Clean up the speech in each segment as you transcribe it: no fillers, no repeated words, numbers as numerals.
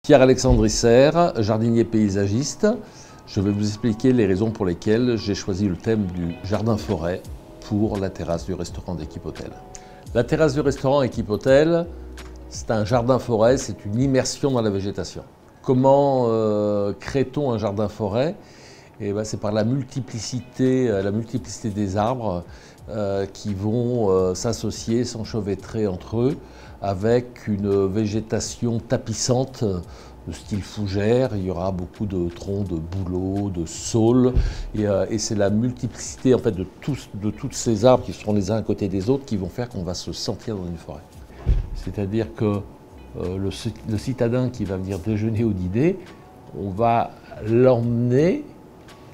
Pierre-Alexandre Isser, jardinier paysagiste. Je vais vous expliquer les raisons pour lesquelles j'ai choisi le thème du jardin-forêt pour la terrasse du restaurant d'Équipe Hôtel. La terrasse du restaurant Équipe Hôtel, c'est un jardin-forêt, c'est une immersion dans la végétation. Comment crée-t-on un jardin-forêt? C'est par la multiplicité des arbres qui vont s'associer, s'enchevêtrer entre eux, avec une végétation tapissante de style fougère. Il y aura beaucoup de troncs, de bouleaux, de saules, et c'est la multiplicité en fait, de tous ces arbres qui seront les uns à côté des autres qui vont faire qu'on va se sentir dans une forêt. C'est-à-dire que le citadin qui va venir déjeuner ou dîner, on va l'emmener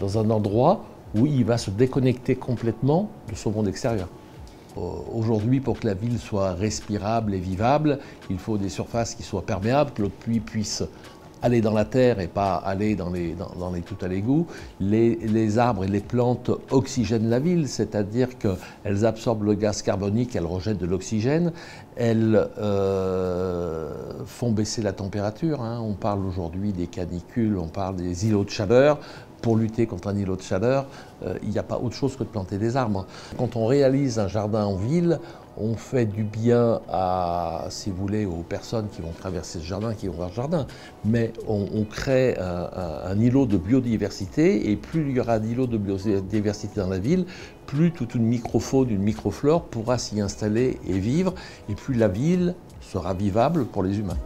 dans un endroit où il va se déconnecter complètement de son monde extérieur. Aujourd'hui, pour que la ville soit respirable et vivable, il faut des surfaces qui soient perméables, que l'eau de pluie puisse aller dans la terre et pas aller dans les tout à l'égout. Les arbres et les plantes oxygènent la ville, c'est-à-dire qu'elles absorbent le gaz carbonique, elles rejettent de l'oxygène, elles font baisser la température. On parle aujourd'hui des canicules, on parle des îlots de chaleur. Pour lutter contre un îlot de chaleur, il n'y a pas autre chose que de planter des arbres. Quand on réalise un jardin en ville, on fait du bien à, si vous voulez, aux personnes qui vont traverser ce jardin, qui vont voir le jardin. Mais on crée un îlot de biodiversité, et plus il y aura d'îlots de biodiversité dans la ville, plus toute une microfaune, une microflore pourra s'y installer et vivre, et plus la ville sera vivable pour les humains.